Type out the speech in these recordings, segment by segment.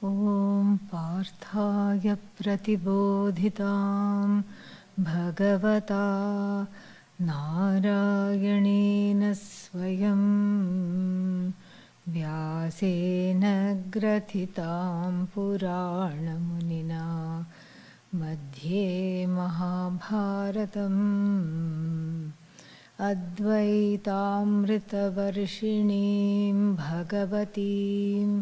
ॐ पार्थाय प्रतिबोधितां भगवता नारायणेन स्वयं व्यासेन ग्रथितां पुराणमुनिना मध्ये महाभारतम् अद्वैतामृतवर्षिणीं भगवतीम्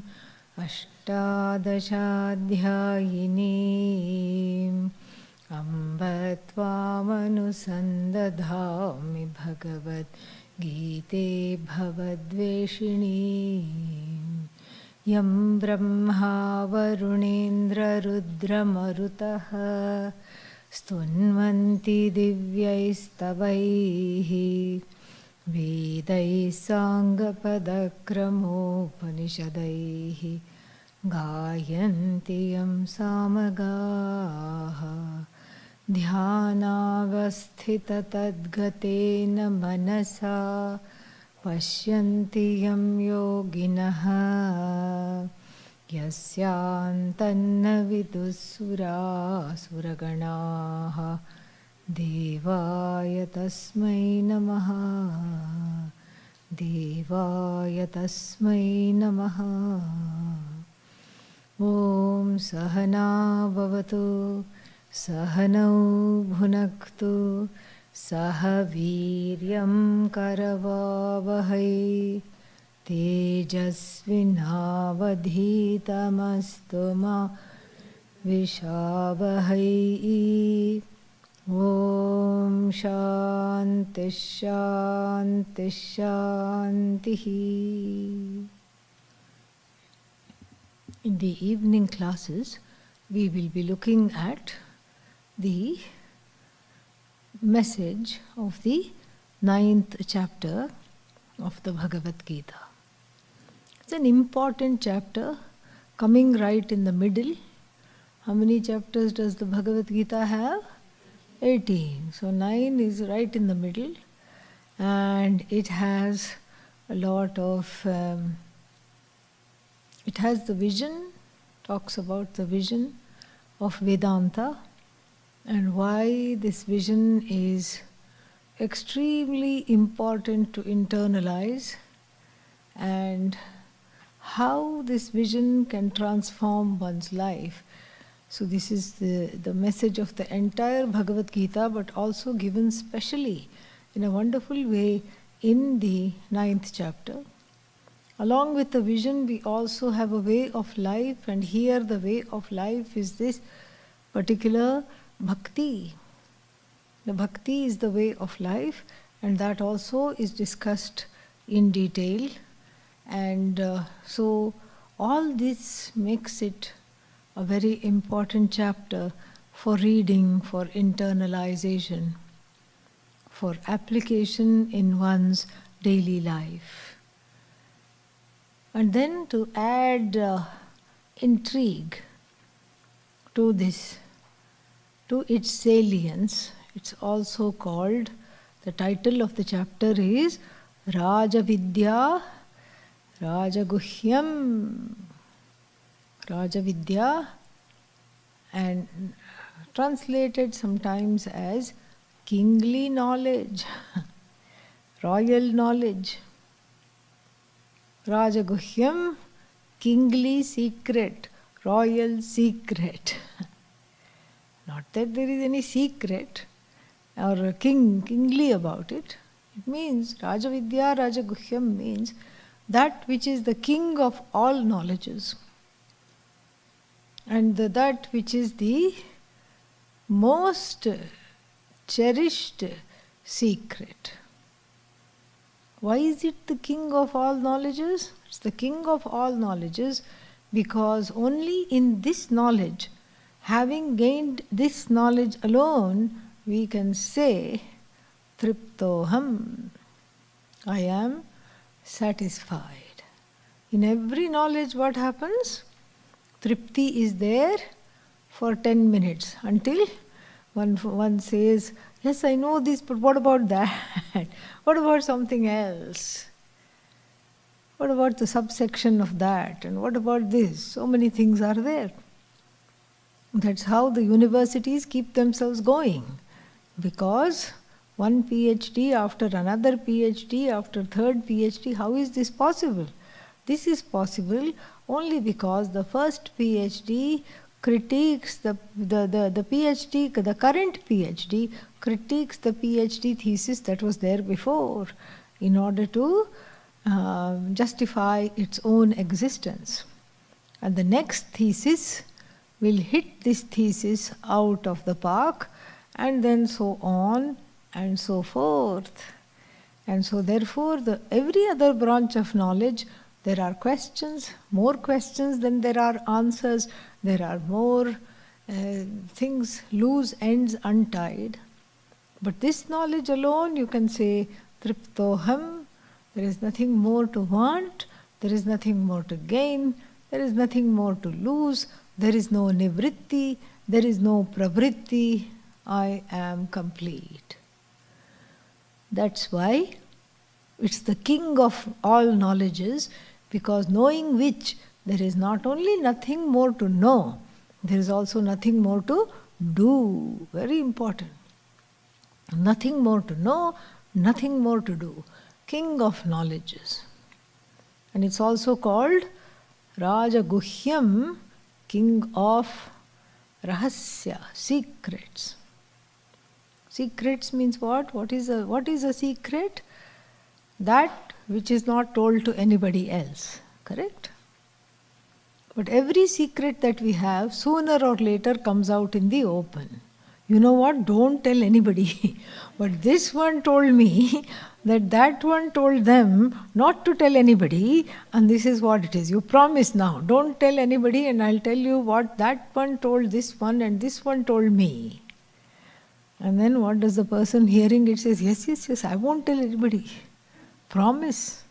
अष्टादशाध्यायिनीम् अम्ब त्वामनुसन्दधामि भगवद्गीते भवद्वेषिणीम् यं ब्रह्मा वरुणेन्द्ररुद्रमरुतः स्तुन्वन्ति दिव्यैस्तवैः वेदैः साङ्गपदक्रमोपनिषदैः गायन्ति यं सामगाः ध्यानावस्थिततद्गतेन मनसा पश्यन्ति यं योगिनः यस्यान्तन्न विदुःसुरासुरगणाः देवाय तस्मै नमः देवाय तस्मै नमः। ॐ सहना भवतु सहनौ भुनक्तु सह वीर्यं करवावहै तेजस्विनावधीतमस्तु मा विद्विषावहै। ॐ शान्ति शान्ति शान्तिः। In the evening classes, we will be looking at the message of the 9th chapter of the Bhagavad Gita. It's an important chapter coming right in the middle. How many chapters does the Bhagavad Gita have? 18. So 9 is right in the middle, and it has a lot of it has the vision, talks about the vision of Vedanta and why this vision is extremely important to internalize, and how this vision can transform one's life. So this is the message of the entire Bhagavad Gita, but also given specially in a wonderful way in the 9th chapter. Along with the vision, we also have a way of life, and here the way of life is this particular bhakti. The bhakti is the way of life, and that also is discussed in detail. And so all this makes it a very important chapter for reading, for internalization, for application in one's daily life. And then to add intrigue to this, to its salience, it's also called, the title of the chapter is Rajavidya Rajaguhyam. Rajavidya, and translated sometimes as kingly knowledge, royal knowledge. Rajaguhyam, kingly secret, royal secret. Not that there is any secret or kingly about it. It means Rajavidya, Rajaguhyam means that which is the king of all knowledges, and that which is the most cherished secret. Why is it the king of all knowledges? It's the king of all knowledges because only in this knowledge, having gained this knowledge alone, we can say Triptoham, I am satisfied. In every knowledge what happens? Tripti is there for 10 minutes until one says, yes, I know this, but what about that? What about something else? What about the subsection of that? And what about this? So many things are there. That's how the universities keep themselves going. Because one PhD after another PhD after third PhD, how is this possible? This is possible only because the first PhD critiques the PhD, the current PhD critiques the PhD thesis that was there before in order to justify its own existence. And the next thesis will hit this thesis out of the park, and then so on and so forth. And so therefore, every other branch of knowledge, there are questions, more questions than there are answers. There are more things, loose ends untied. But this knowledge alone, you can say, Triptoham, there is nothing more to want, there is nothing more to gain, there is nothing more to lose, there is no nivritti, there is no pravritti, I am complete. That's why it's the king of all knowledges, because knowing which there is not only nothing more to know, there is also nothing more to do. Very important. Nothing more to know, nothing more to do. King of knowledges. And it's also called Raja Guhyam, king of Rahasya, secrets. Secrets means what? What is a secret? That which is not told to anybody else. Correct? But every secret that we have, sooner or later comes out in the open. You know what? Don't tell anybody. But this one told me that one told them not to tell anybody, and this is what it is. You promise now, don't tell anybody, and I'll tell you what that one told this one, and this one told me. And then what does the person hearing it says? Yes, I won't tell anybody. Promise.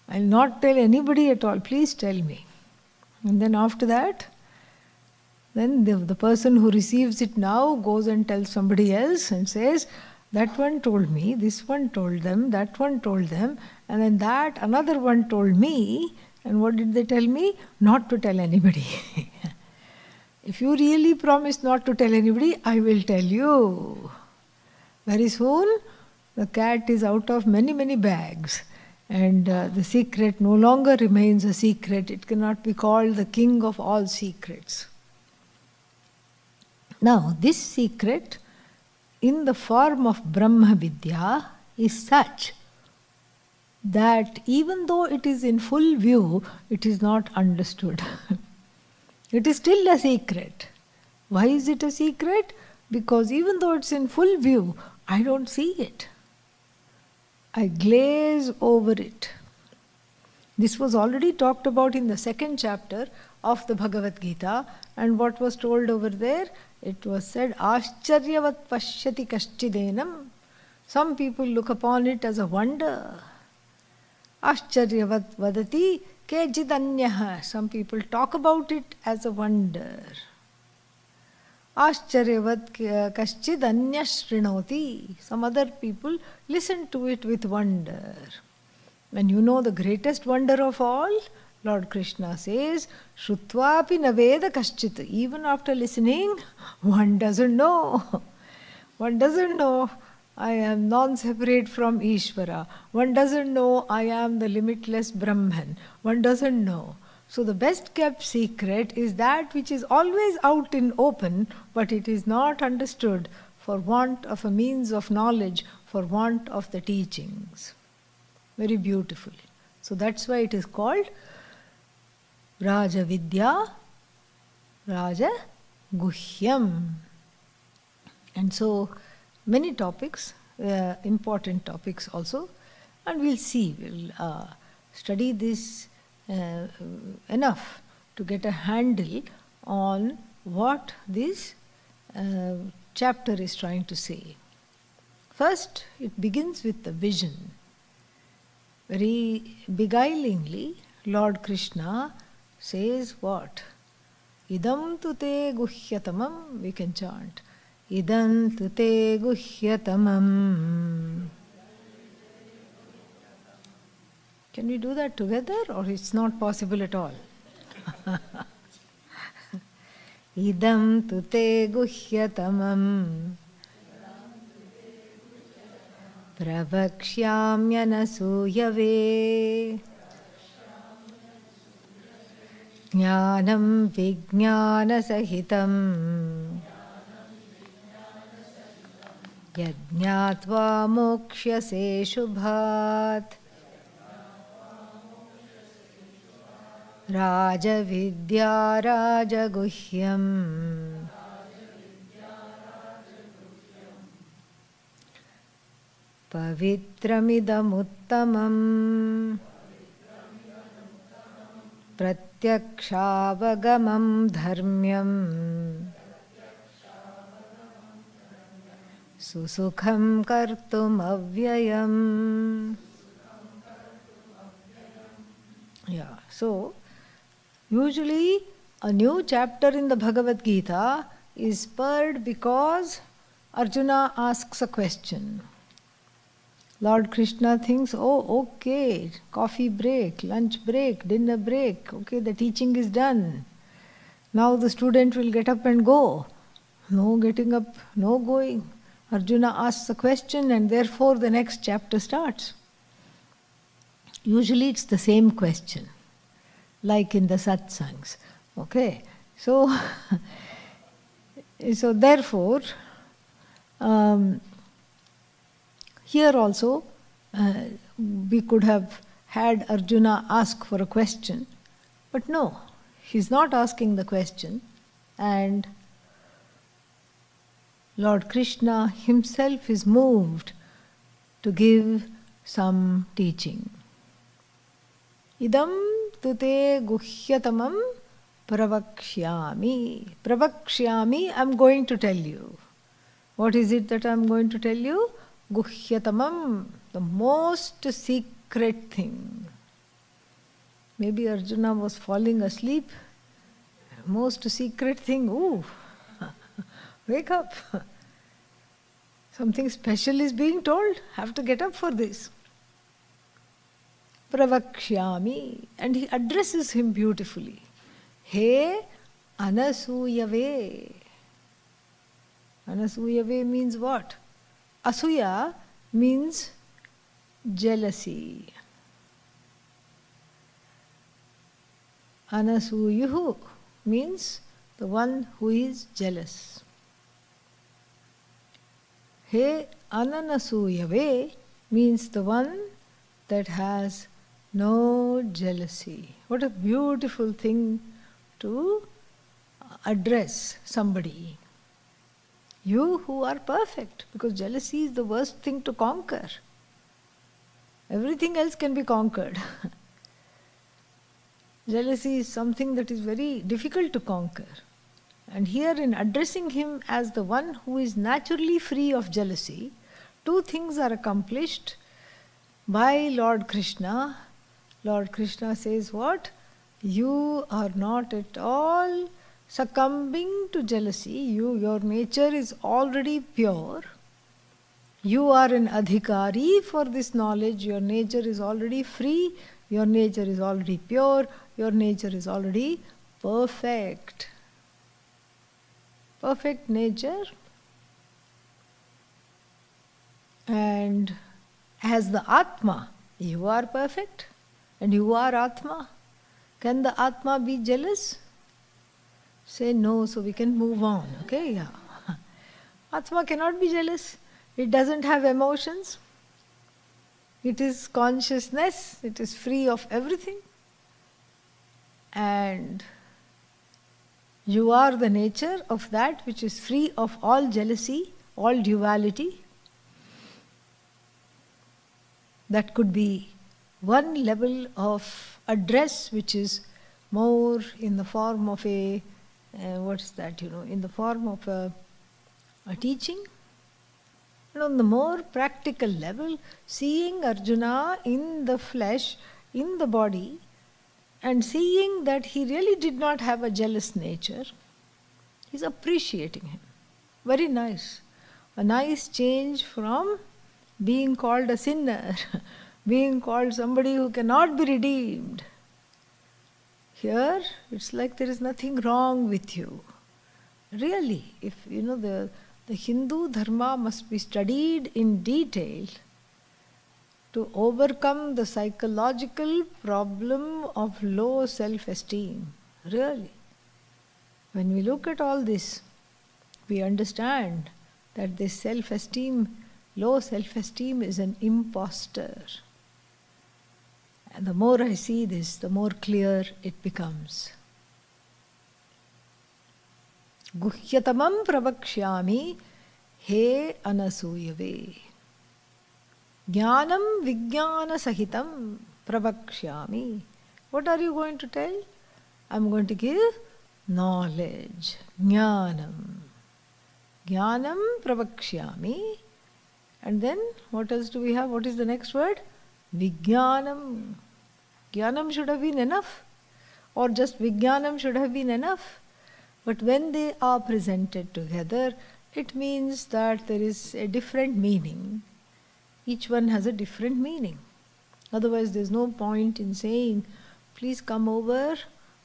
I'll not tell anybody at all. Please tell me. And then after that, then the person who receives it now goes and tells somebody else and says, that one told me, this one told them, that one told them, and then that another one told me. And what did they tell me? Not to tell anybody. If you really promise not to tell anybody, I will tell you. Very soon, the cat is out of many, many bags. And the secret no longer remains a secret. It cannot be called the king of all secrets. Now, this secret, in the form of Brahma Vidya, is such that even though it is in full view, it is not understood. It is still a secret. Why is it a secret? Because even though it's in full view, I don't see it. I glaze over it. This was already talked about in the second chapter of the Bhagavad Gita, and what was told over there? It was said, Ascharyavat pashyati kashchidenam. Some people look upon it as a wonder. Ascharyavat vadati kechidanyah. Some people talk about it as a wonder. Ascharyavat kaschidanya shrinoti. Some other people listen to it with wonder. And you know the greatest wonder of all? Lord Krishna says, Shrutvapi naveda kaschit. Even after listening, one doesn't know. One doesn't know I am non-separate from Ishvara. One doesn't know I am the limitless Brahman. One doesn't know. So the best kept secret is that which is always out in open, but it is not understood for want of a means of knowledge, for want of the teachings. Very beautiful. So that's why it is called Raja Vidya, Raja Guhyam. And so many topics, important topics also, and we'll see, we'll study this enough to get a handle on what this chapter is trying to say. First, it begins with the vision. Very beguilingly, Lord Krishna says what? Idam tu te guhyatamam, we can chant. Idam tu te guhyatamam. Can we do that together, or it's not possible at all? Idam tu te guhyatamam pravakshyamyanasuyave jnanam vijnanasahitam yajñātvā mokṣyase shubhāt Rajavidya Rajaguhyam. Pavitramidamuttamam Pratyakshaavagamam dharmyam Susukham kartum avyayam. Yeah, so usually a new chapter in the Bhagavad Gita is spurred because Arjuna asks a question. Lord Krishna thinks, oh, okay, coffee break, lunch break, dinner break, okay, the teaching is done. Now the student will get up and go. No getting up, no going. Arjuna asks a question and therefore the next chapter starts. Usually it's the same question, like in the satsangs. Okay, so therefore, here also we could have had Arjuna ask for a question, but no, he's not asking the question, and Lord Krishna himself is moved to give some teaching. Idam tu te guhyatamam pravakshyami. Pravakshyami, I'm going to tell you. What is it that I'm going to tell you? Guhyatamam, the most secret thing. Maybe Arjuna was falling asleep. Most secret thing, ooh, wake up. Something special is being told. Have to get up for this. Pravakshyami, and he addresses him beautifully. He Anasuyave. Anasuyave means what? Asuya means jealousy. Anasuyuhu means the one who is jealous. He Ananasuyave means the one that has no jealousy. What a beautiful thing to address somebody. You who are perfect, because jealousy is the worst thing to conquer. Everything else can be conquered. Jealousy is something that is very difficult to conquer. And here, in addressing him as the one who is naturally free of jealousy, two things are accomplished by Lord Krishna. Lord Krishna says what? You are not at all succumbing to jealousy. Your nature is already pure. You are an adhikari for this knowledge. Your nature is already free. Your nature is already pure. Your nature is already perfect. Perfect nature. And as the Atma, you are perfect and you are Atma. Can the Atma be jealous? Say no, so we can move on. Okay, yeah. Atma cannot be jealous. It doesn't have emotions. It is consciousness. It is free of everything. And you are the nature of that which is free of all jealousy, all duality. That could be one level of address which is more in the form of a, in the form of a teaching. And on the more practical level, seeing Arjuna in the flesh, in the body, and seeing that he really did not have a jealous nature, he's appreciating him. Very nice. A nice change from being called a sinner being called somebody who cannot be redeemed. Here, it's like there is nothing wrong with you. Really, if the Hindu Dharma must be studied in detail to overcome the psychological problem of low self-esteem. Really. When we look at all this, we understand that this self-esteem, low self-esteem is an impostor. And the more I see this, the more clear it becomes. Guhyatamam pravakshyami he anasuyave. Jnanam vijnana sahitam pravakshyami. What are you going to tell? I'm going to give knowledge. Jnanam. Jnanam pravakshyami. And then what else do we have? What is the next word? Vijnanam. Jnanam should have been enough. Or just Vijnanam should have been enough. But when they are presented together, it means that there is a different meaning. Each one has a different meaning. Otherwise, there's no point in saying, please come over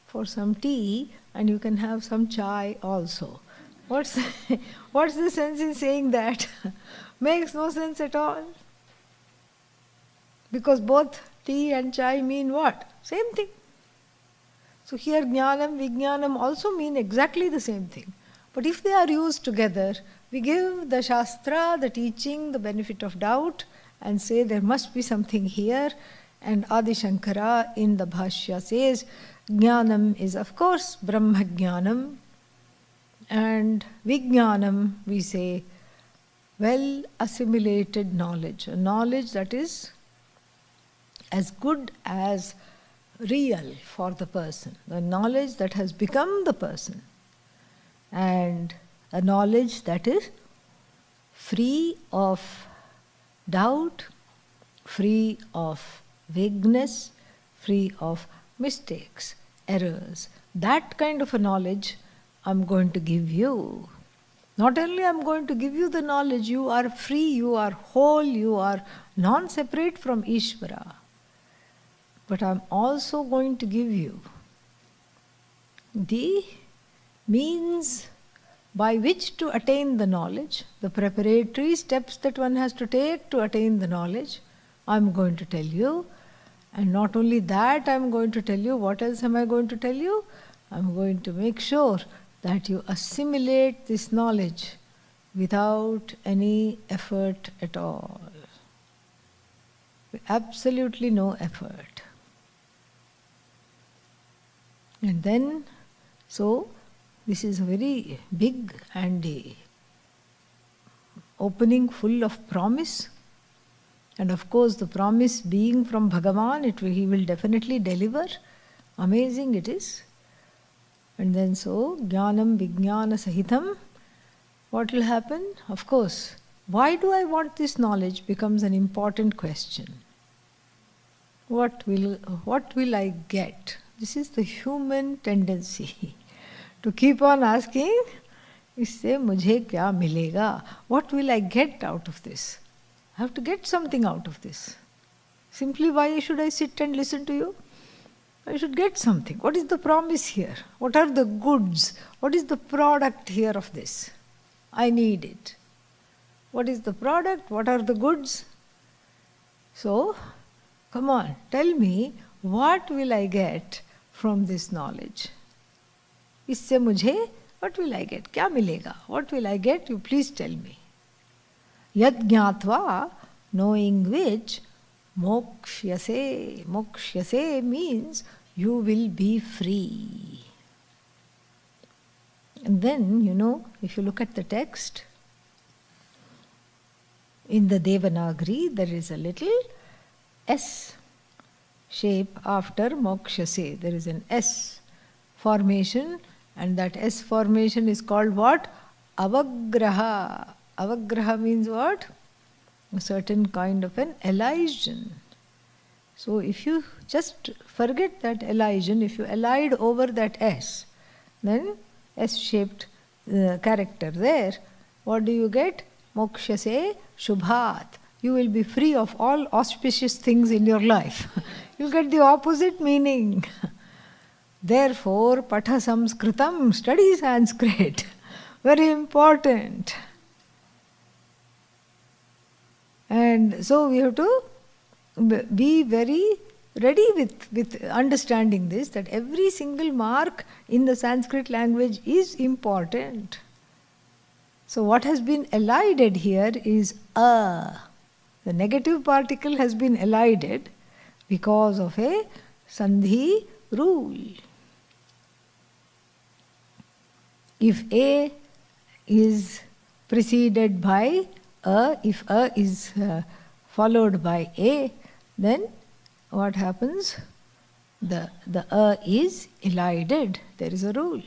for some tea and you can have some chai also. What's the sense in saying that? Makes no sense at all. Because both tea and chai mean what? Same thing. So here Jnanam, Vijnanam also mean exactly the same thing. But if they are used together, we give the Shastra, the teaching, the benefit of doubt and say there must be something here. And Adi Shankara in the Bhashya says, Jnanam is of course Brahma Jnanam. And Vijnanam, we say, well assimilated knowledge. A knowledge that is as good as real for the person, the knowledge that has become the person, and a knowledge that is free of doubt, free of vagueness, free of mistakes, errors. That kind of a knowledge I'm going to give you. Not only I'm going to give you the knowledge, you are free, you are whole, you are non-separate from Ishvara. But I'm also going to give you the means by which to attain the knowledge, the preparatory steps that one has to take to attain the knowledge, I'm going to tell you. And not only that, I'm going to tell you, what else am I going to tell you? I'm going to make sure that you assimilate this knowledge without any effort at all. Absolutely no effort. And then, so this is a very big and a opening full of promise. And of course, the promise being from Bhagavan, he will definitely deliver. Amazing it is. And then so, Jnanam Vijnana Sahitam, what will happen? Of course, why do I want this knowledge becomes an important question. What will I get? This is the human tendency to keep on asking, इससे मुझे क्या मिलेगा? What will I get out of this? I have to get something out of this. Simply why should I sit and listen to you? I should get something. What is the promise here? What are the goods? What is the product here of this? I need it. What is the product? What are the goods? So, come on, tell me, what will I get from this knowledge? इससे मुझे, what will I get? क्या मिलेगा? What will I get? You please tell me. Yad jnatva, knowing which, mokshyase. Mokshyase means you will be free. And then, if you look at the text, in the Devanagari, there is a little S shape after mokshase. There is an S formation, and that S formation is called what? Avagraha. Avagraha means what? A certain kind of an elision. So if you just forget that elision, if you elide over that S, then S-shaped character there, what do you get? Mokshase shubhat. you will be free of all auspicious things in your life. You'll get the opposite meaning. Therefore, Patha Samskritam, study Sanskrit. Very important. And so we have to be very ready with understanding this, that every single mark in the Sanskrit language is important. So what has been elided here is a. The negative particle has been elided because of a sandhi rule. If a is preceded by a, if a is followed by a, then what happens? The a is elided. There is a rule.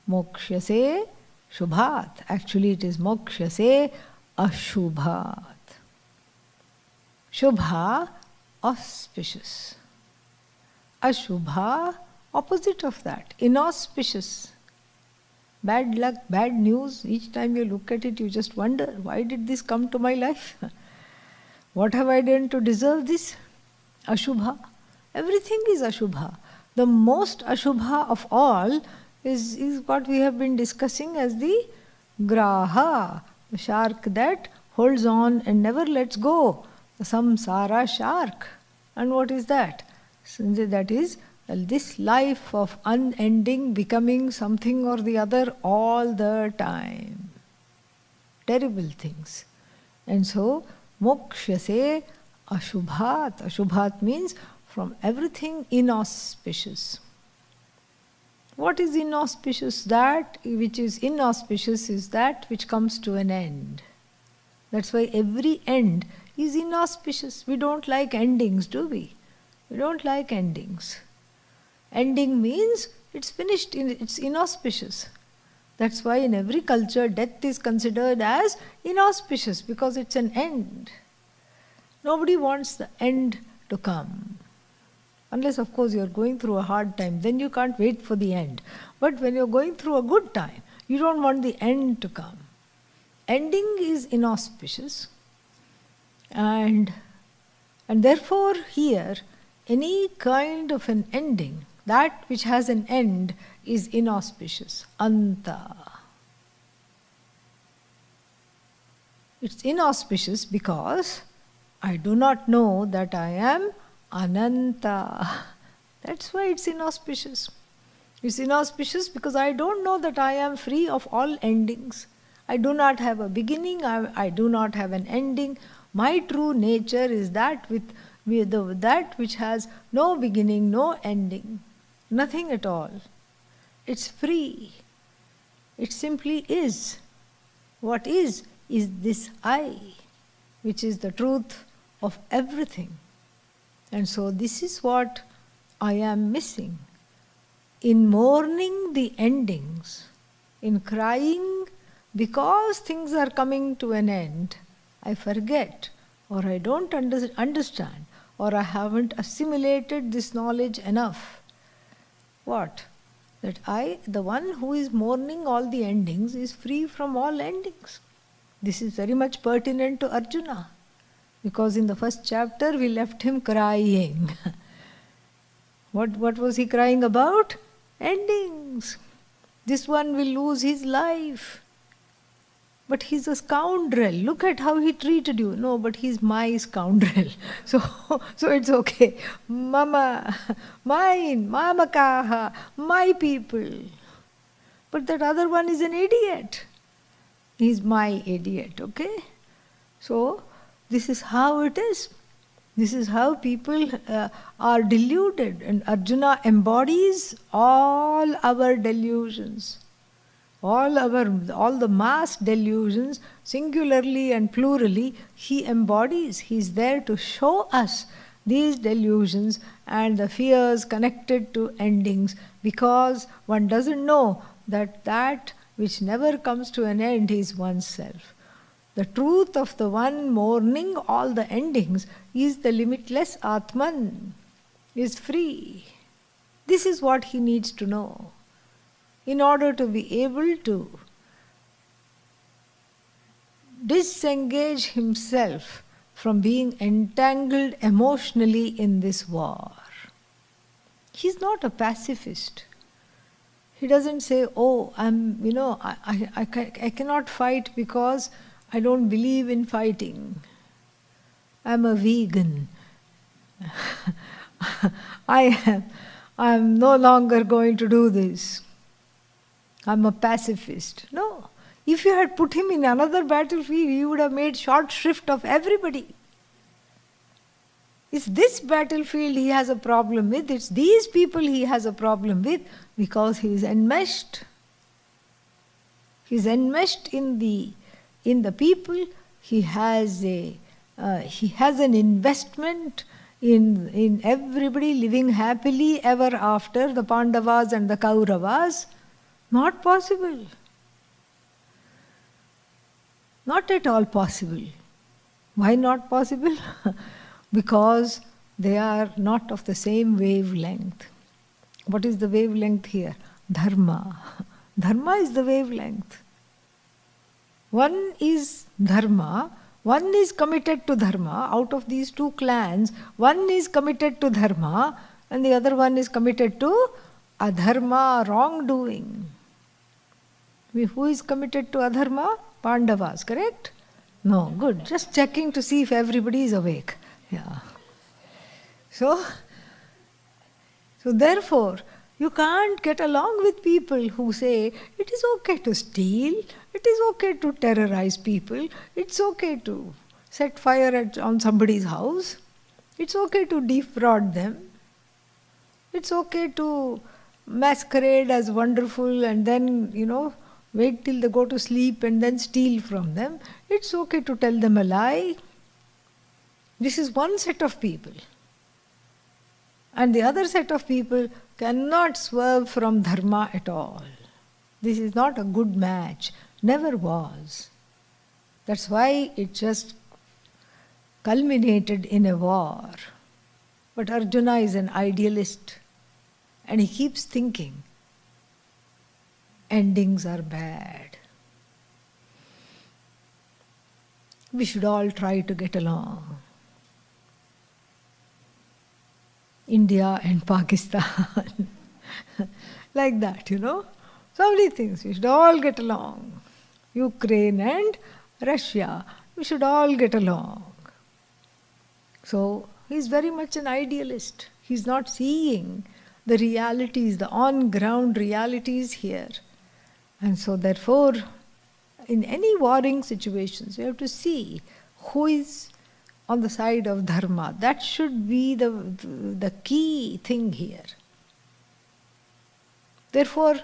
Mokshase shubhat. Actually it is mokshase ashubhat. Shubha, auspicious. Ashubha, opposite of that, inauspicious. Bad luck, bad news. Each time you look at it, you just wonder, why did this come to my life? What have I done to deserve this? Ashubha. Everything is Ashubha. The most Ashubha of all is what we have been discussing as the Graha, the shark that holds on and never lets go. The samsara shark. And what is that? That is this life of unending becoming something or the other all the time. Terrible things. And so, mokshase ashubhat. Ashubhat means from everything inauspicious. What is inauspicious? That which is inauspicious is that which comes to an end. That's why every end is inauspicious. We don't like endings, do we? We don't like endings. Ending means it's finished, it's inauspicious. That's why in every culture death is considered as inauspicious because it's an end. Nobody wants the end to come. Unless of course you're going through a hard time, then you can't wait for the end. But when you're going through a good time, you don't want the end to come. Ending is inauspicious. And therefore here, any kind of an ending, that which has an end, is inauspicious. Anta. It's inauspicious because I do not know that I am Ananta. That's why it's inauspicious. It's inauspicious because I don't know that I am free of all endings. I do not have a beginning, I do not have an ending. My true nature is that that which has no beginning, no ending, nothing at all. It's free. It simply is. What is this I, which is the truth of everything. And so this is what I am missing. In mourning the endings, in crying because things are coming to an end, I forget, or I don't understand, or I haven't assimilated this knowledge enough. What? That I, the one who is mourning all the endings, is free from all endings. This is very much pertinent to Arjuna, because in the first chapter we left him crying. What was he crying about? Endings. This one will lose his life. But he's a scoundrel. Look at how he treated you. No, but he's my scoundrel. So it's okay. Mama, mine, mamakaha, my people. But that other one is an idiot. He's my idiot, okay? So this is how it is. This is how people are deluded. And Arjuna embodies all our delusions. All the mass delusions, singularly and plurally, he embodies. He is there to show us these delusions and the fears connected to endings, because one doesn't know that which never comes to an end is oneself. The truth of the one mourning all the endings is the limitless Atman, is free. This is what he needs to know. In order to be able to disengage himself from being entangled emotionally in this war. He's not a pacifist. He doesn't say, oh, I cannot fight because I don't believe in fighting. I'm a vegan. I'm no longer going to do this. I'm a pacifist. No. If you had put him in another battlefield, he would have made short shrift of everybody. It's this battlefield he has a problem with, it's these people he has a problem with, because he is enmeshed. He's enmeshed in the people. He has an investment in everybody living happily ever after, the Pandavas and the Kauravas. Not possible. Not at all possible. Why not possible? Because they are not of the same wavelength. What is the wavelength here? Dharma. Dharma is the wavelength. One is dharma, one is committed to dharma. Out of these two clans, one is committed to dharma and the other one is committed to adharma, wrongdoing. Who is committed to adharma? Pandavas, correct? No, good. Just checking to see if everybody is awake. Yeah. So therefore, you can't get along with people who say, it is okay to steal, it is okay to terrorize people, it's okay to set fire on somebody's house, it's okay to defraud them, it's okay to masquerade as wonderful and then, wait till they go to sleep and then steal from them. It's okay to tell them a lie. This is one set of people. And the other set of people cannot swerve from dharma at all. This is not a good match. Never was. That's why it just culminated in a war. But Arjuna is an idealist. And he keeps thinking, endings are bad. We should all try to get along. India and Pakistan. Like that, So many things. We should all get along. Ukraine and Russia. We should all get along. So, he's very much an idealist. He's not seeing the realities, the on-ground realities here. And so, therefore, in any warring situations, you have to see who is on the side of dharma. That should be the key thing here. Therefore,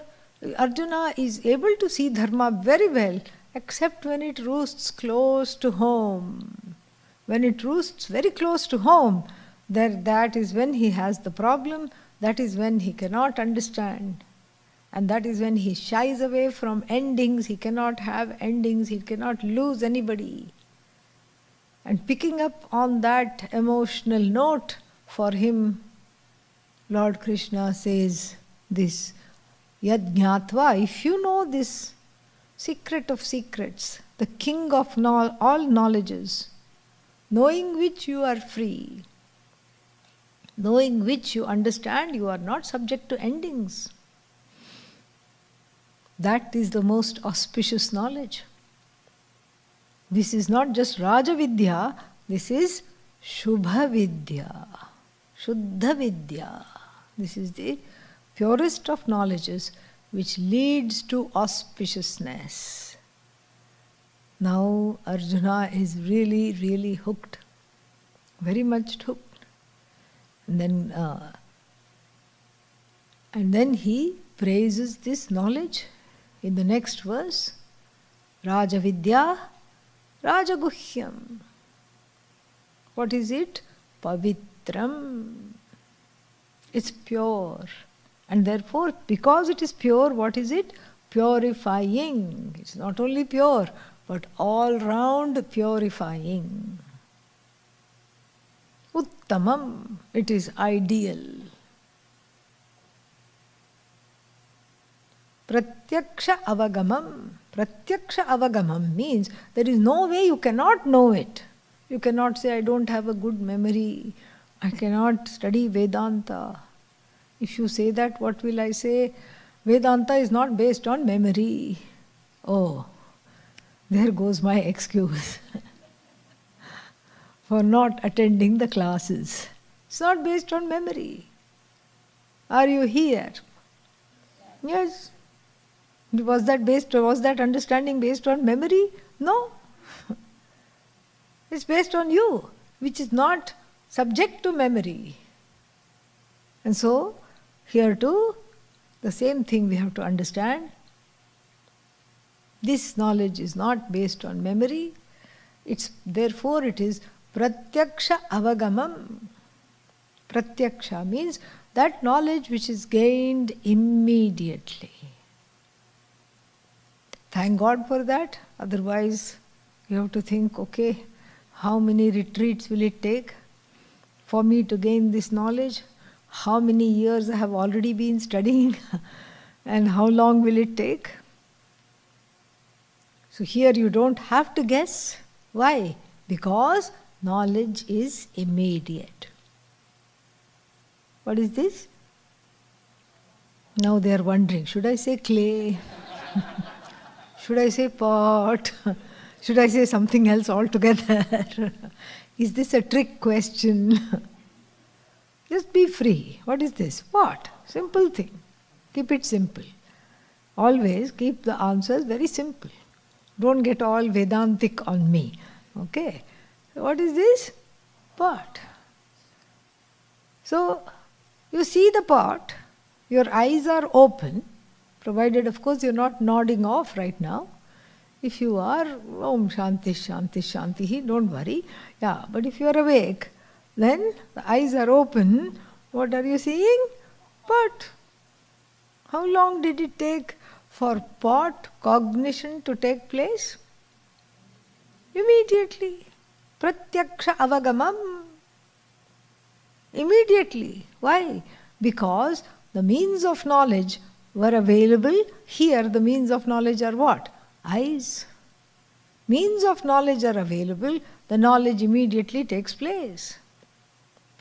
Arjuna is able to see dharma very well, except when it roosts close to home. When it roosts very close to home, that is when he has the problem, that is when he cannot understand. And that is when he shies away from endings. He cannot have endings, he cannot lose anybody. And picking up on that emotional note, for him, Lord Krishna says this, Yad Jnatva, if you know this secret of secrets, the king of all knowledges, knowing which you are free, knowing which you understand you are not subject to endings. That is the most auspicious knowledge. This is not just Raja Vidya, this is Shubha Vidya, Shuddha Vidya. This is the purest of knowledges which leads to auspiciousness. Now Arjuna is really, really hooked, very much hooked. And then he praises this knowledge in the next verse. Raja Vidya, Raja Guhyam. What is it? Pavitram. It's pure. And therefore, because it is pure, what is it? Purifying. It's not only pure, but all round purifying. Uttamam. It is ideal. Pratyaksha avagamam. Pratyaksha avagamam means there is no way you cannot know it. You cannot say, I don't have a good memory, I cannot study Vedanta. If you say that, what will I say? Vedanta is not based on memory. Oh, there goes my excuse for not attending the classes. It's not based on memory. Are you here? Yes. Was that understanding based on memory? No. It's based on you, which is not subject to memory. And so, here too, the same thing we have to understand. This knowledge is not based on memory. Therefore it is pratyaksha avagamam. Pratyaksha means that knowledge which is gained immediately. Thank God for that. Otherwise, you have to think, okay, how many retreats will it take for me to gain this knowledge? How many years I have already been studying? And how long will it take? So here you don't have to guess. Why? Because knowledge is immediate. What is this? Now they are wondering, should I say clay? Should I say pot? Should I say something else altogether? Is this a trick question? Just be free. What is this? What? Simple thing. Keep it simple. Always keep the answers very simple. Don't get all Vedantic on me. Okay? What is this? Pot. So, you see the pot, your eyes are open, provided of course you're not nodding off right now. If you are, Om Shanti Shanti Shanti, don't worry. Yeah, but if you are awake, then the eyes are open. What are you seeing? Pot. How long did it take for pot cognition to take place? Immediately. Pratyaksha avagamam. Immediately. Why? Because the means of knowledge were available. Here the means of knowledge are what? Eyes. Means of knowledge are available. The knowledge immediately takes place.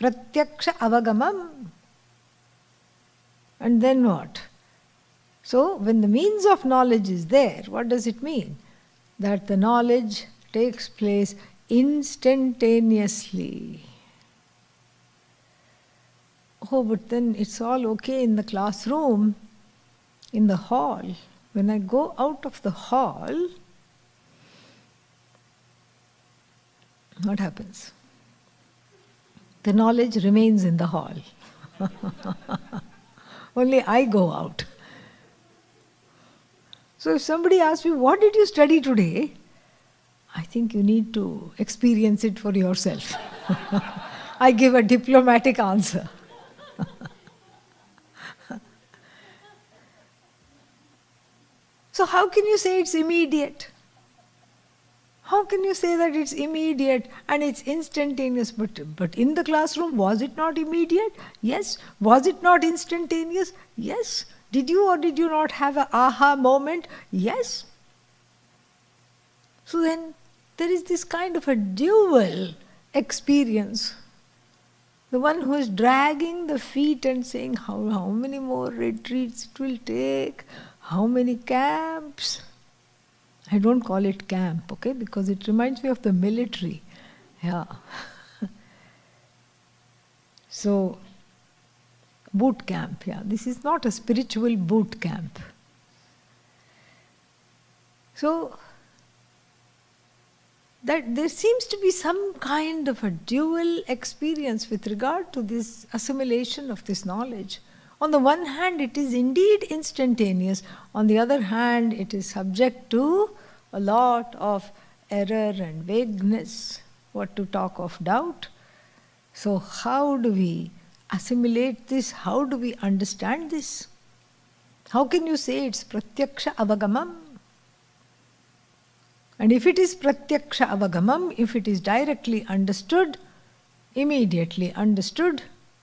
Pratyaksha avagamam. And then what? So, when the means of knowledge is there, what does it mean? That the knowledge takes place instantaneously. Oh, but then it's all okay in the classroom, in the hall. When I go out of the hall, what happens? The knowledge remains in the hall. Only I go out. So if somebody asks me, what did you study today? I think you need to experience it for yourself. I give a diplomatic answer. So how can you say it's immediate? How can you say that it's immediate and it's instantaneous? But in the classroom, was it not immediate? Yes. Was it not instantaneous? Yes. Did you or did you not have an aha moment? Yes. So then there is this kind of a dual experience. The one who is dragging the feet and saying, how many more retreats it will take? How many camps? I don't call it camp, okay, because it reminds me of the military. Yeah. So, boot camp, yeah. This is not a spiritual boot camp. So, that there seems to be some kind of a dual experience with regard to this assimilation of this knowledge. On the one hand, it is indeed instantaneous. On the other hand, it is subject to a lot of error and vagueness. What to talk of doubt? So how do we assimilate this? How do we understand this? How can you say it's pratyaksha avagamam? And if it is pratyaksha avagamam, if it is directly understood, immediately understood,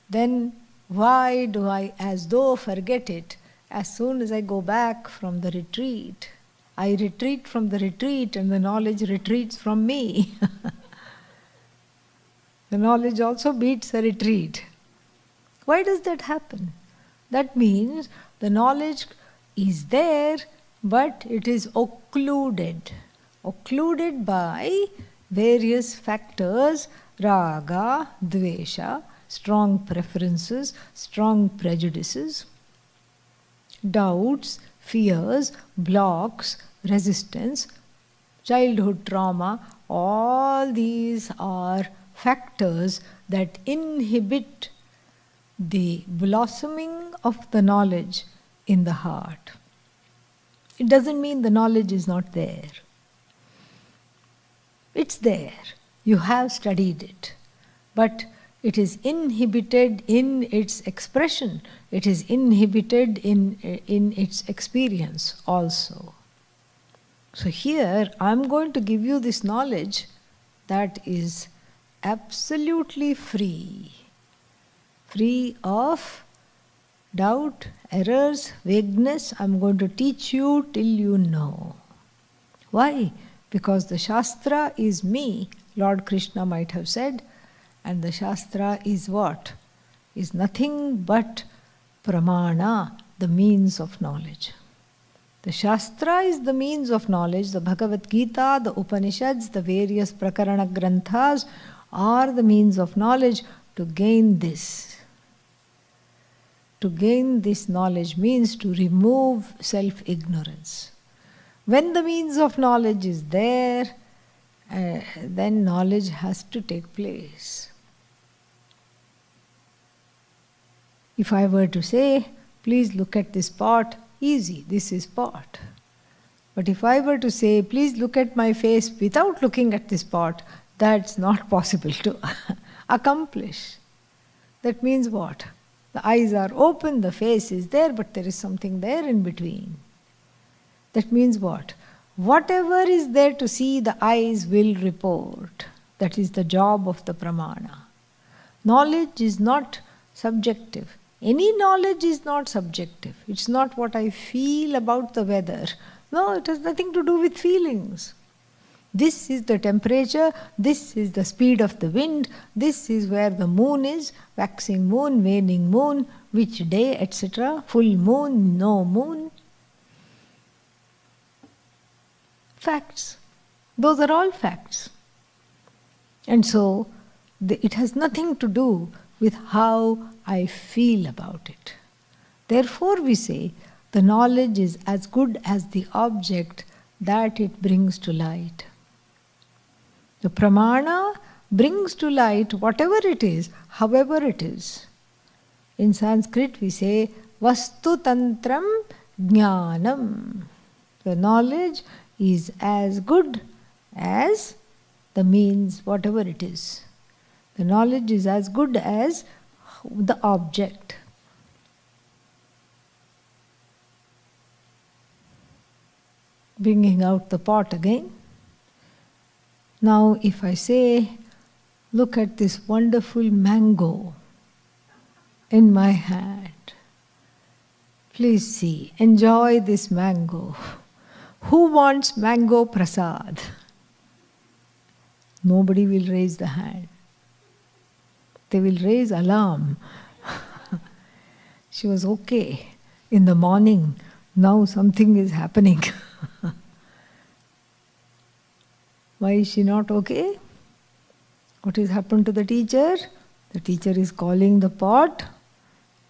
then why do I as though forget it as soon as I go back from the retreat? I retreat from the retreat and the knowledge retreats from me. The knowledge also beats a retreat. Why does that happen? That means the knowledge is there, but it is occluded by various factors, raga, dvesha, strong preferences, strong prejudices, doubts, fears, blocks, resistance, childhood trauma. All these are factors that inhibit the blossoming of the knowledge in the heart. It doesn't mean the knowledge is not there. It's there. You have studied it. But it is inhibited in its expression. It is inhibited in its experience also. So here I'm going to give you this knowledge that is absolutely free of doubt, errors, vagueness. I'm going to teach you till you know. Why? Because the Shastra is me, Lord Krishna might have said, and the Shastra is what? Is nothing but pramana, the means of knowledge. The Shastra is the means of knowledge. The Bhagavad Gita, the Upanishads, the various Prakarana Granthas are the means of knowledge. To gain this. To gain this knowledge means to remove self-ignorance. When the means of knowledge is there, then knowledge has to take place. If I were to say, please look at this pot, easy, this is pot. But if I were to say, please look at my face without looking at this pot, that's not possible to accomplish. That means what? The eyes are open, the face is there, but there is something there in between. That means what? Whatever is there to see, the eyes will report. That is the job of the pramana. Knowledge is not subjective. Any knowledge is not subjective. It's not what I feel about the weather. No, it has nothing to do with feelings. This is the temperature, this is the speed of the wind, this is where the moon is, waxing moon, waning moon, which day, etc., full moon, no moon. Facts. Those are all facts. And so, it has nothing to do with how I feel about it. Therefore we say, the knowledge is as good as the object that it brings to light. The pramana brings to light whatever it is, however it is. In Sanskrit we say, vastu tantram jnanam. The knowledge is as good as the means, whatever it is. The knowledge is as good as the object. Bringing out the pot again. Now if I say, look at this wonderful mango in my hand. Please see, enjoy this mango. Who wants mango prasad? Nobody will raise the hand. They will raise alarm. She was okay in the morning. Now something is happening. Why is she not okay? What has happened to the teacher? The teacher is calling the pot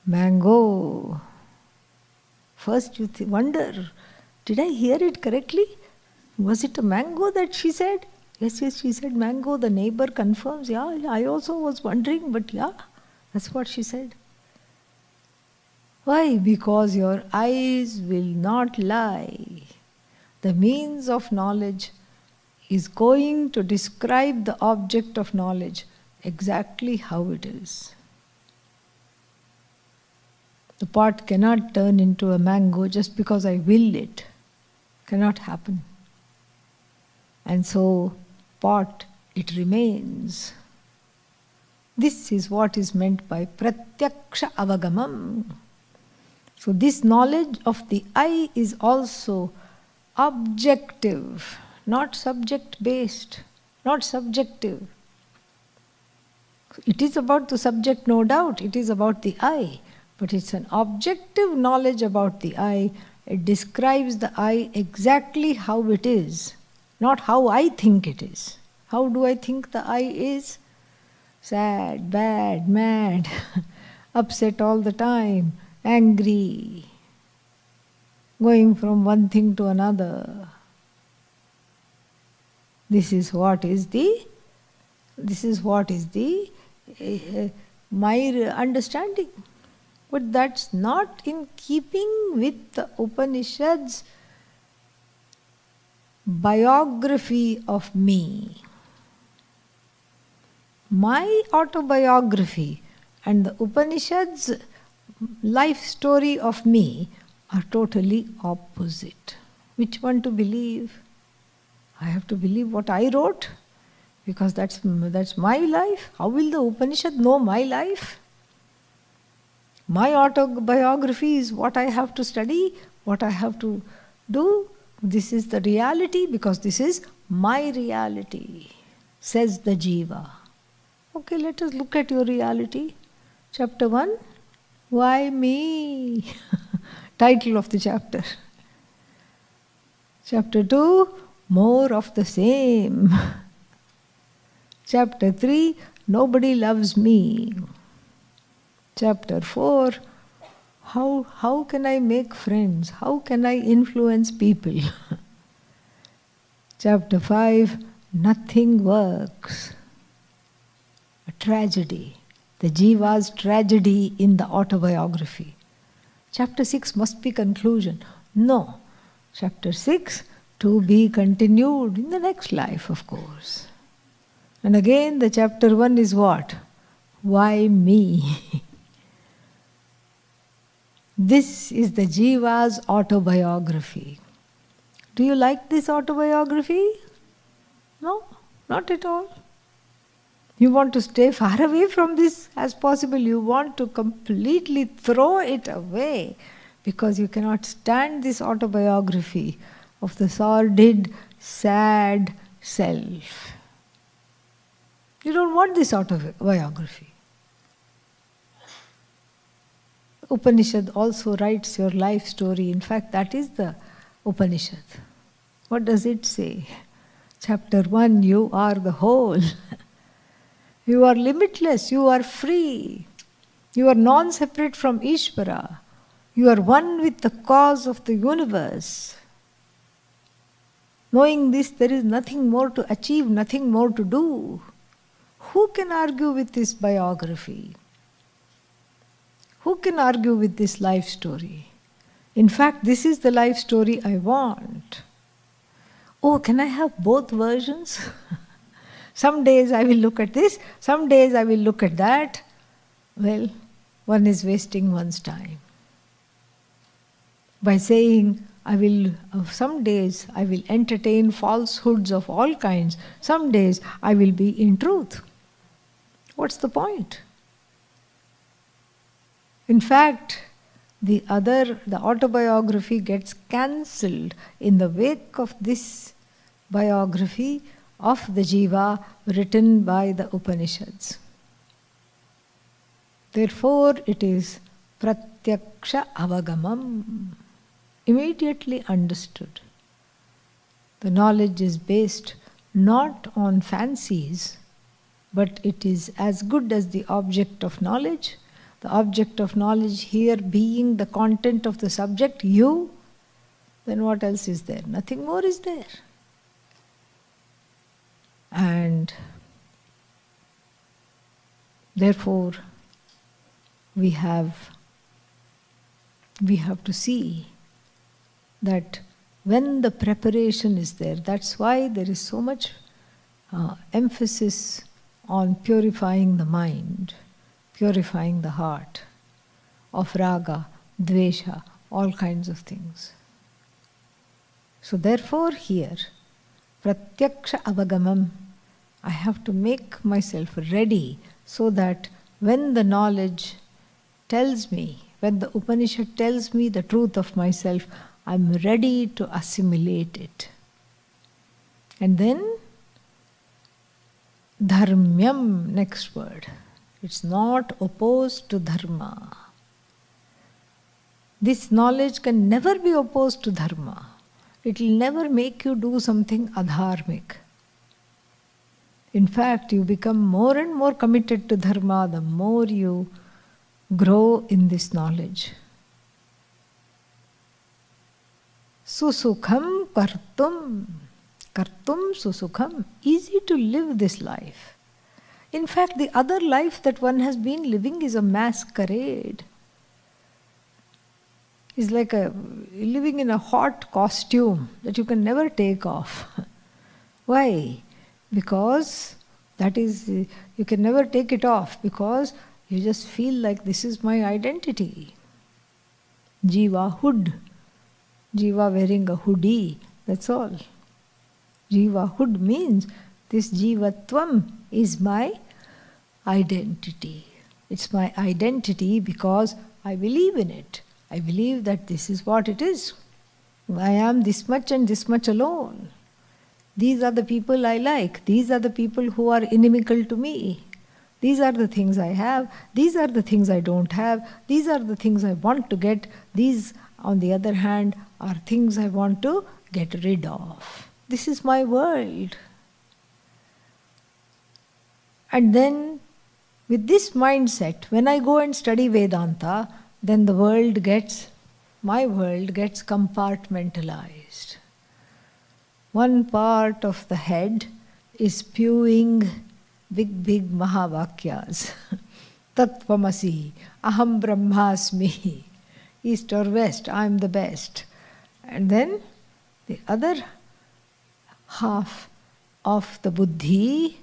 mango. First you wonder, did I hear it correctly? Was it a mango that she said? Yes, she said mango. The neighbor confirms, yeah, I also was wondering, but yeah, that's what she said. Why? Because your eyes will not lie. The means of knowledge is going to describe the object of knowledge exactly how it is. The pot cannot turn into a mango just because I will it. Cannot happen. And so, pot, it remains. This is what is meant by pratyaksha avagamam. So this knowledge of the I is also objective, not subject-based, not subjective. It is about the subject, no doubt. It is about the I. But it's an objective knowledge about the I. It describes the I exactly how it is, not how I think it is. How do I think the I is? Sad, bad, mad, upset all the time, angry, going from one thing to another. This is what is my understanding. But that's not in keeping with the Upanishads' biography of me. My autobiography and the Upanishads' life story of me are totally opposite. Which one to believe? I have to believe what I wrote, because that's my life. How will the Upanishad know my life? My autobiography is what I have to study, what I have to do. This is the reality because this is my reality, says the Jiva. Okay, let us look at your reality. Chapter 1, Why Me? Title of the chapter. Chapter 2, More of the Same. Chapter 3, Nobody Loves Me. Chapter 4, how can I make friends? How can I influence people? Chapter 5, Nothing Works. A tragedy. The Jiva's tragedy in the autobiography. Chapter 6 must be conclusion. No. Chapter 6, to be continued in the next life, of course. And again, the chapter 1 is what? Why me? This is the Jiva's autobiography. Do you like this autobiography? No, not at all. You want to stay far away from this as possible. You want to completely throw it away because you cannot stand this autobiography of the sordid, sad self. You don't want this autobiography. Upanishad also writes your life story. In fact, that is the Upanishad. What does it say? Chapter 1, you are the whole. You are limitless, you are free. You are non-separate from Ishvara. You are one with the cause of the universe. Knowing this, there is nothing more to achieve, nothing more to do. Who can argue with this biography? Who can argue with this life story? In fact, this is the life story I want. Oh, can I have both versions? Some days I will look at this, some days I will look at that. Well, one is wasting one's time. By saying, some days I will entertain falsehoods of all kinds, some days I will be in truth. What's the point? In fact, the autobiography gets cancelled in the wake of this biography of the Jiva written by the Upanishads. Therefore, it is pratyaksha avagamam, immediately understood. The knowledge is based not on fancies, but it is as good as the object of knowledge. The object of knowledge here being the content of the subject, you, then what else is there? Nothing more is there. And therefore, we have to see that when the preparation is there, that's why there is so much emphasis on purifying the mind, purifying the heart of raga, dvesha, all kinds of things. So therefore here, pratyaksha avagamam, I have to make myself ready so that when the knowledge tells me, when the Upanishad tells me the truth of myself, I'm ready to assimilate it. And then, dharmyam, next word. It's not opposed to dharma. This knowledge can never be opposed to dharma. It will never make you do something adharmic. In fact, you become more and more committed to dharma the more you grow in this knowledge. Susukham kartum. Kartum susukham. Easy to live this life. In fact, the other life that one has been living is a masquerade. It's like living in a hot costume that you can never take off. Why? Because you can never take it off because you just feel like this is my identity. Jiva hood. Jiva wearing a hoodie, that's all. Jiva hood means this jivatvam is my identity. It's my identity because I believe in it. I believe that this is what it is. I am this much and this much alone. These are the people I like. These are the people who are inimical to me. These are the things I have. These are the things I don't have. These are the things I want to get. These, on the other hand, are things I want to get rid of. This is my world. And then, with this mindset, when I go and study Vedanta, then my world gets compartmentalized. One part of the head is spewing big Mahavakyas. Tattvamasi, Aham Brahmasmi, East or West, I am the best. And then the other half of the buddhi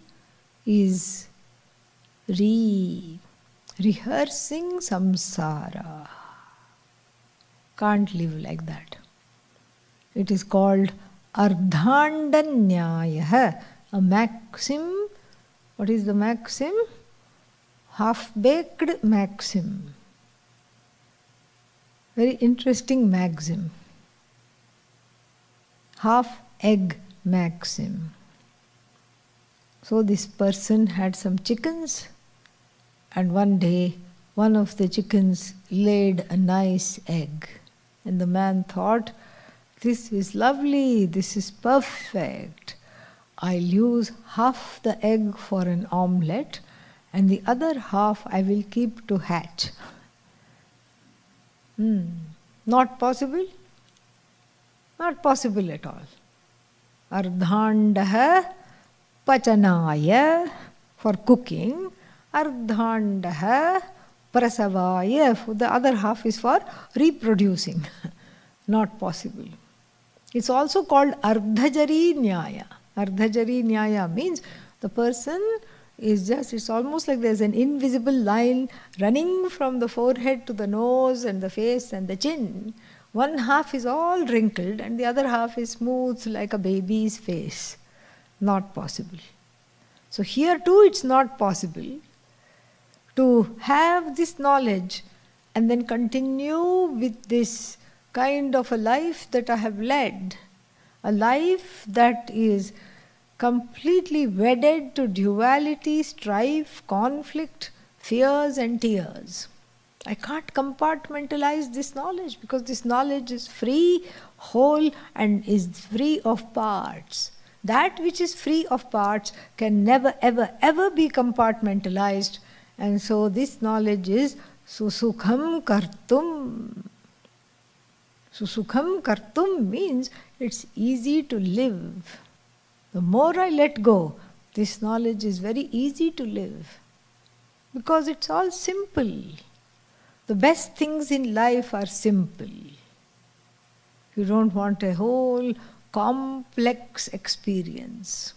is rehearsing samsara. Can't live like that. It is called ardhandanyaya, a maxim. What is the maxim? Half-baked maxim. Very interesting maxim. Half-egg maxim. So this person had some chickens, and one day one of the chickens laid a nice egg. And the man thought, this is lovely, this is perfect. I'll use half the egg for an omelette and the other half I will keep to hatch. Not possible? Not possible at all. Ardhandaha pachanaya, for cooking. Ardhandaha prasavaya, the other half is for reproducing. Not possible. It's also called ardhajari nyaya. Ardhajari nyaya means the person is just, it's almost like there's an invisible line running from the forehead to the nose and the face and the chin. One half is all wrinkled and the other half is smooth like a baby's face. Not possible. So here too it's not possible to have this knowledge and then continue with this kind of a life that I have led. A life that is completely wedded to duality, strife, conflict, fears and tears. I can't compartmentalize this knowledge because this knowledge is free, whole and is free of parts. That which is free of parts can never ever be compartmentalized, and so this knowledge is susukham kartum. Susukham kartum means it's easy to live. The more I let go, this knowledge is very easy to live because it's all simple. The best things in life are simple. You don't want a whole complex experience.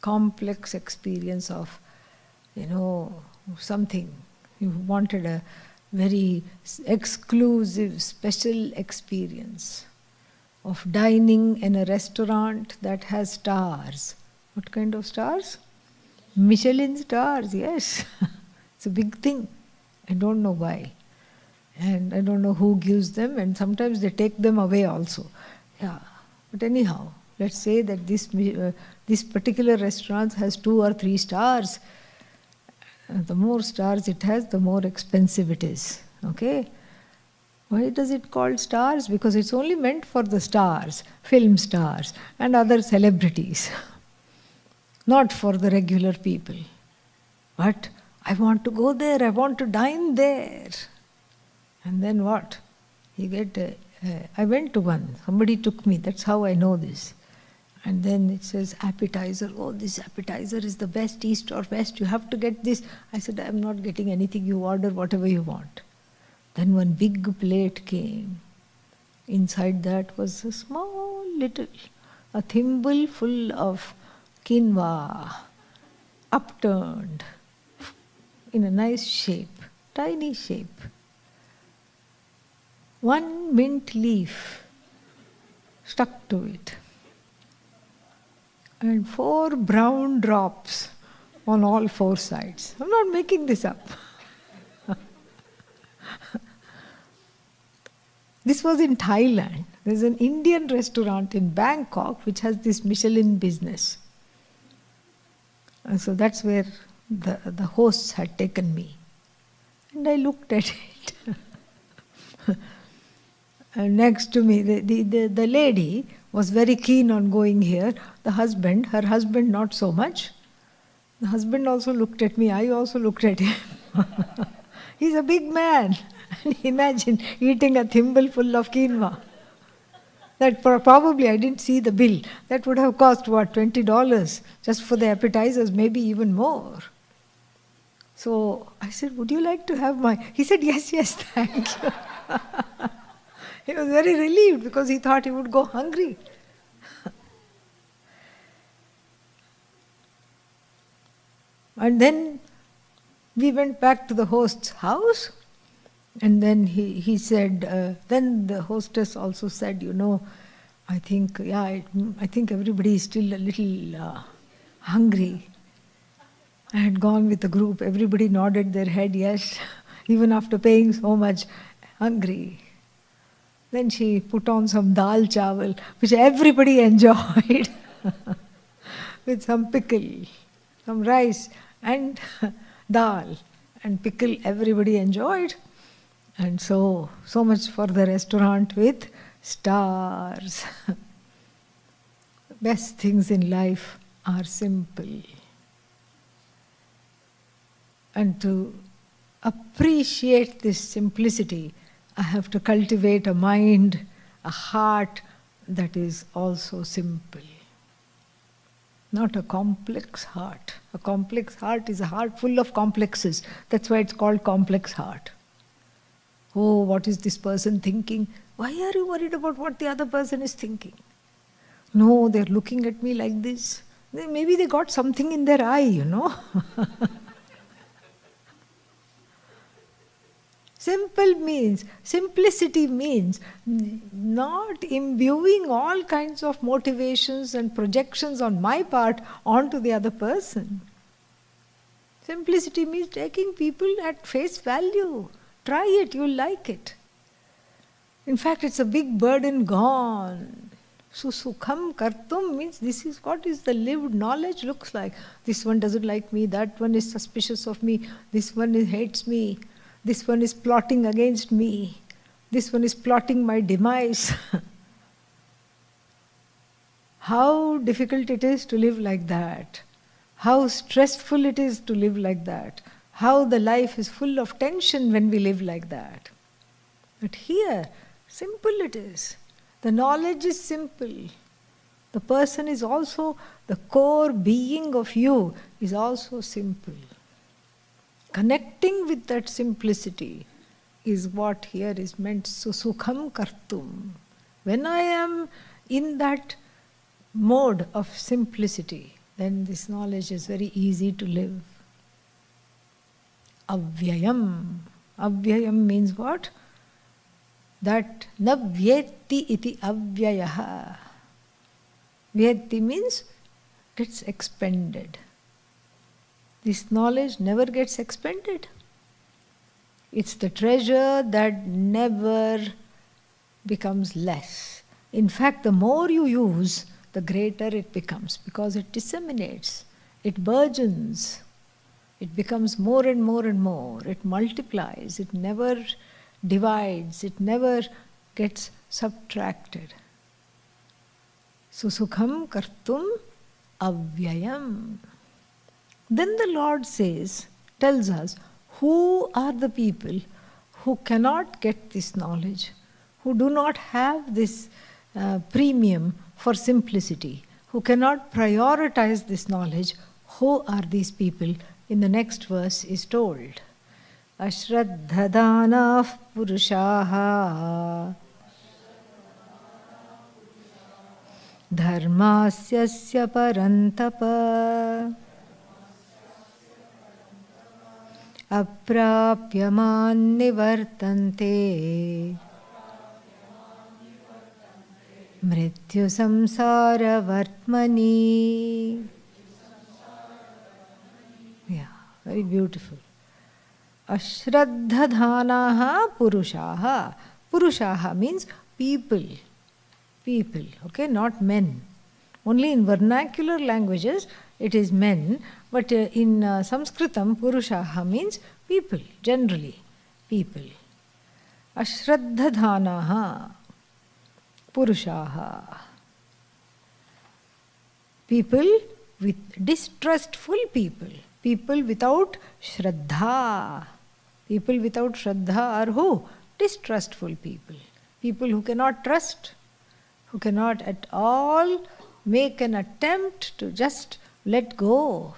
Complex experience of, something. You wanted a very exclusive, special experience of dining in a restaurant that has stars. What kind of stars? Michelin stars, yes. It's a big thing. I don't know why. And I don't know who gives them, and sometimes they take them away also. Yeah. But anyhow, let's say that this particular restaurant has 2 or 3 stars, The more stars it has, the more expensive it is. Okay? Why does it called stars? Because it's only meant for the stars, film stars, and other celebrities, not for the regular people. But I want to go there, I want to dine there. And then what? I went to one, somebody took me, that's how I know this. And then it says appetizer, oh, this appetizer is the best, east or west, you have to get this. I said, I'm not getting anything, you order whatever you want. Then one big plate came. Inside that was a small little, a thimble full of quinoa, upturned, in a nice shape, tiny shape. One mint leaf stuck to it. And 4 brown drops on all 4 sides. I'm not making this up. This was in Thailand. There's an Indian restaurant in Bangkok which has this Michelin business. And so that's where the hosts had taken me. And I looked at it. And next to me, the lady was very keen on going here. The husband, her husband not so much. The husband also looked at me, I also looked at him. He's a big man. And imagine eating a thimble full of quinoa. That probably, I didn't see the bill, that would have cost what, $20 just for the appetizers, maybe even more. So I said, would you like to have my... He said, yes, thank you. He was very relieved because he thought he would go hungry. And then we went back to the host's house. And then he said, then the hostess also said, I think everybody is still a little hungry. I had gone with the group, everybody nodded their head, yes, even after paying so much, hungry. Then she put on some dal chawal, which everybody enjoyed, with some pickle, some rice and dal and pickle, everybody enjoyed. And so much for the restaurant with stars. Best things in life are simple. And to appreciate this simplicity, I have to cultivate a mind, a heart that is also simple. Not a complex heart. A complex heart is a heart full of complexes. That's why it's called complex heart. Oh, what is this person thinking? Why are you worried about what the other person is thinking? No, they're looking at me like this. Maybe they got something in their eye, Simplicity means not imbuing all kinds of motivations and projections on my part onto the other person. Simplicity means taking people at face value. Try it, you'll like it. In fact, it's a big burden gone. Sukham kartum means this is what is the lived knowledge looks like. This one doesn't like me, that one is suspicious of me, this one hates me, this one is plotting against me, this one is plotting my demise. How difficult it is to live like that. How stressful it is to live like that. How the life is full of tension when we live like that. But here, simple it is. The knowledge is simple. The person is also, the core being of you is also simple. Connecting with that simplicity is what here is meant, sukham kartum. When I am in that mode of simplicity, then this knowledge is very easy to live. Avyayam. Avyayam means what? That na vyeti iti avyayaha. Vyeti means gets expended. This knowledge never gets expended. It's the treasure that never becomes less. In fact, the more you use, the greater it becomes because it disseminates, it burgeons. It becomes more and more and more. It multiplies. It never divides. It never gets subtracted. Susukham kartum avyayam. Then the Lord tells us, who are the people who cannot get this knowledge, who do not have this premium for simplicity, who cannot prioritize this knowledge. Who are these people? In the next verse is told, Ashraddhadanah purushaha dharmasyasya parantapa aprapyaman nivartante mrityu samsara vartmani. Yeah, very beautiful. Ashraddhadhanaha purushaha. Purushaha means people. People, okay, not men. Only in vernacular languages it is men, but in Sanskritam, purushaha means people, generally. People. Ashraddhadhanaha purushaha. People with distrustful people. People without shraddha. People without shraddha are who? Distrustful people. People who cannot trust, who cannot at all make an attempt to just let go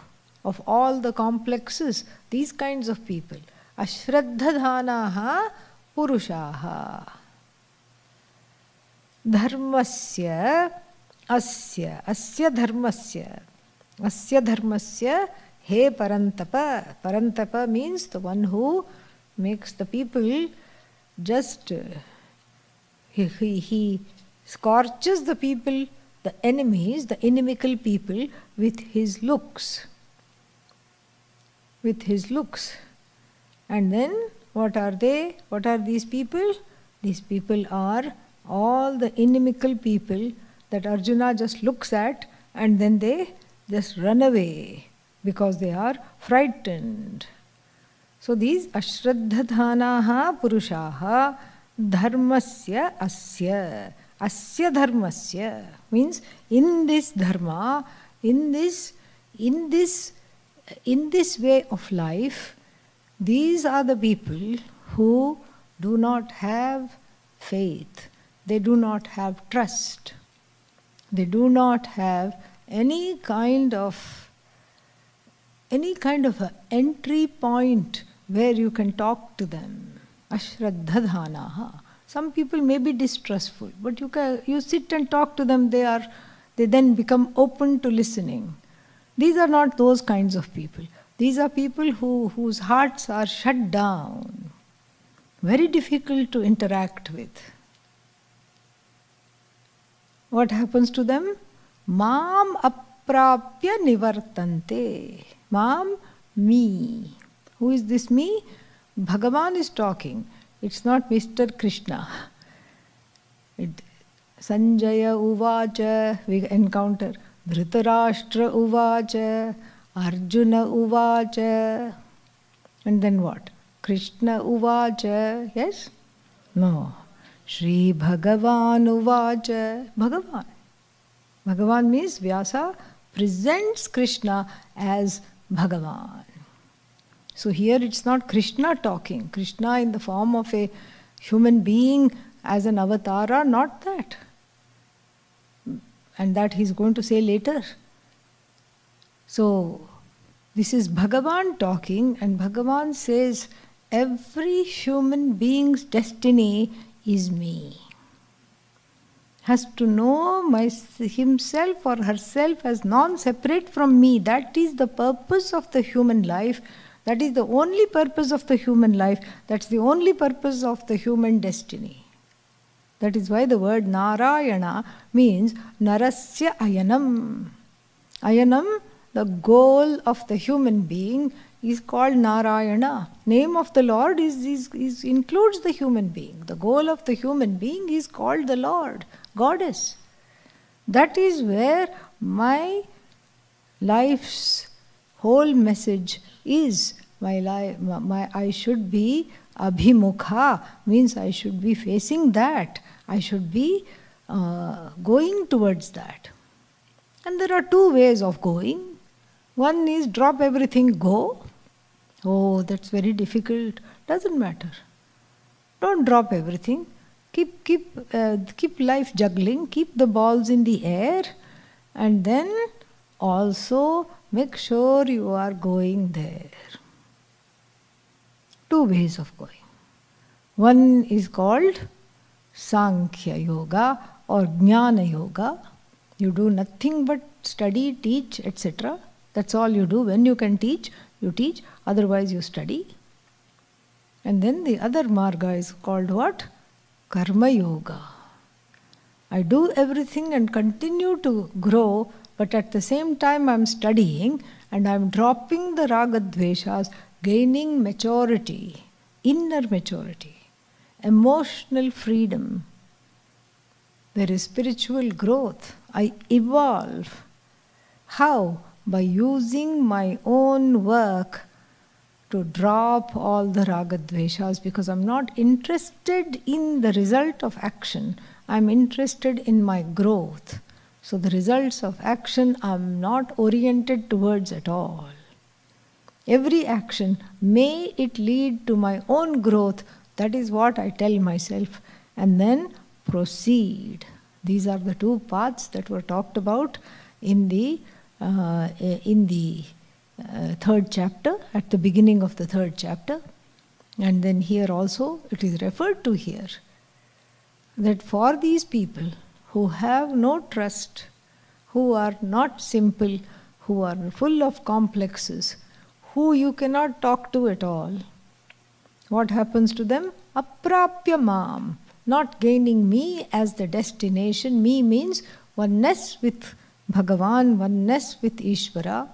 of all the complexes. These kinds of people. Ashraddhadhanaha purushaha. Dharmasya asya dharmasya. Asya dharmasya he parantapa. Parantapa means the one who makes the people just, he scorches the people, the enemies, the inimical people with his looks. With his looks. And then what are they? What are these people? These people are all the inimical people that Arjuna just looks at and then they just run away because they are frightened. So these ashraddhadhanaha purushaha dharmasya asya. Asya dharmasya means in this dharma, in this way of life, these are the people who do not have faith. They do not have trust. They do not have any kind of a entry point where you can talk to them. Ashraddhadhanaha. Some people may be distrustful, but you sit and talk to them, they then become open to listening. These are not those kinds of people. These are people whose hearts are shut down, very difficult to interact with. What happens to them? Mam aprapya nivartante. Mam, me. Who is this me? Bhagavan is talking. It's not Mr. Krishna. Sanjaya uvacha, we encounter Dhritarashtra uvacha, Arjuna uvacha, and then what? Krishna uvacha, yes? No. Shri Bhagavan uvacha. Bhagavan. Bhagavan means Vyasa presents Krishna as Bhagavan. So here it's not Krishna talking. Krishna in the form of a human being as an avatara, not that. And that he's going to say later. So this is Bhagavan talking, and Bhagavan says, every human being's destiny is me. Has to know himself or herself as non-separate from me. That is the purpose of the human life. That is the only purpose of the human life. That's the only purpose of the human destiny. That is why the word Narayana means Narasya Ayanam. Ayanam, the goal of the human being, is called Narayana. Name of the Lord includes the human being. The goal of the human being is called the Lord, Goddess. That is where my life's whole message is my life. I should be abhimukha, means I should be facing that. I should be going towards that. And there are two ways of going. One is drop everything, go. Oh, that's very difficult. Doesn't matter. Don't drop everything. Keep life juggling. Keep the balls in the air, and then also make sure you are going there. Two ways of going. One is called Sankhya Yoga or Jnana Yoga. You do nothing but study, teach, etc. That's all you do. When you can teach, you teach. Otherwise, you study. And then the other marga is called what? Karma Yoga. I do everything and continue to grow, but at the same time I'm studying and I'm dropping the raga dveshas, gaining maturity, inner maturity, emotional freedom. There is spiritual growth. I evolve. How? By using my own work to drop all the raga dveshas, because I'm not interested in the result of action. I'm interested in my growth. So the results of action I'm not oriented towards at all. Every action, may it lead to my own growth. That is what I tell myself. And then proceed. These are the two paths that were talked about in the third chapter, at the beginning of the third chapter. And then here also it is referred to here that for these people who have no trust, who are not simple, who are full of complexes, who you cannot talk to at all, what happens to them? Aprapya mam, not gaining me as the destination. Me means oneness with Bhagavan, oneness with Ishvara,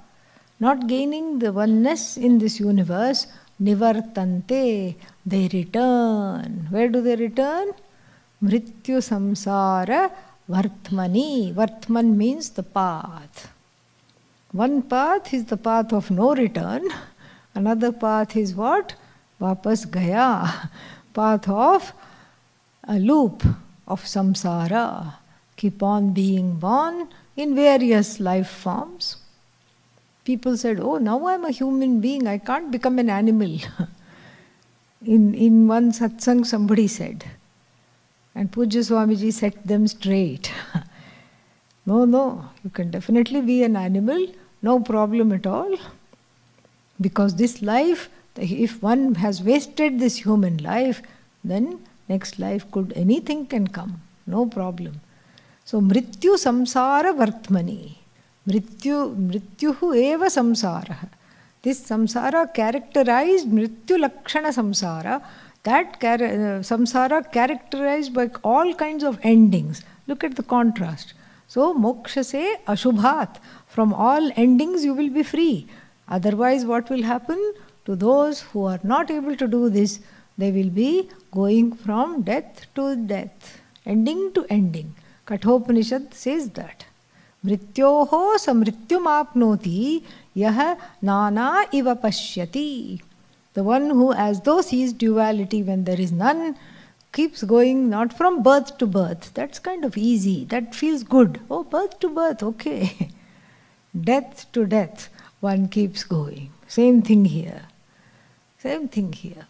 not gaining the oneness in this universe. Nivartante, they return. Where do they return? Mrityu samsara vartmani. Vartman means the path. One path is the path of no return. Another path is what? Vapas gaya. Path of a loop of samsara. Keep on being born in various life forms. People said, oh, now I'm a human being, I can't become an animal. In one satsang somebody said, and Pujya Swamiji set them straight. No, you can definitely be an animal, no problem at all. Because this life, if one has wasted this human life, then next life anything can come, no problem. So, mrityu samsara vartmani. Mrityuhu eva samsara. This samsara characterized, mrityu lakshana samsara, that samsara characterized by all kinds of endings. Look at the contrast. So, moksha se ashubhat. From all endings you will be free. Otherwise, what will happen? To those who are not able to do this, they will be going from death to death, ending to ending. Kathopanishad says that. Mrityoho samrityum apnoti yaha nana iva pashyati. The one who, as though sees duality when there is none, keeps going not from birth to birth. That's kind of easy. That feels good. Oh, birth to birth, okay. Death to death, one keeps going. Same thing here. Same thing here.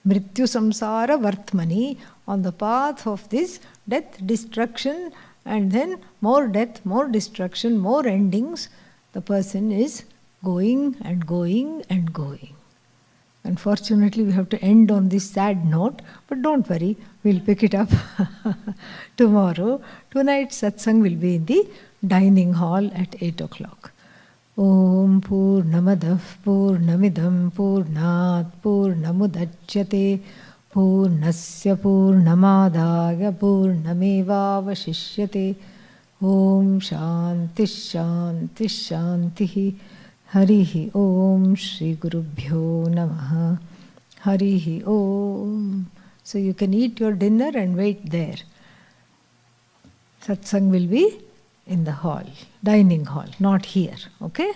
Mrityu samsara vartmani, on the path of this death, destruction, and then more death, more destruction, more endings, the person is going and going and going. Unfortunately, we have to end on this sad note, but don't worry, we'll pick it up tomorrow. Tonight's satsang will be in the dining hall at 8 o'clock. Om Purnamadav Purnamidam Purnat Purnamudachyate Purnasya Purnamadaya Purnamevavashishyate. Om Shanti Shanti Shanti. Harihi Om Shri Gurubhyo Namaha. Harihi Om. So you can eat your dinner and wait there. Satsang will be in the hall, dining hall, not here. Okay?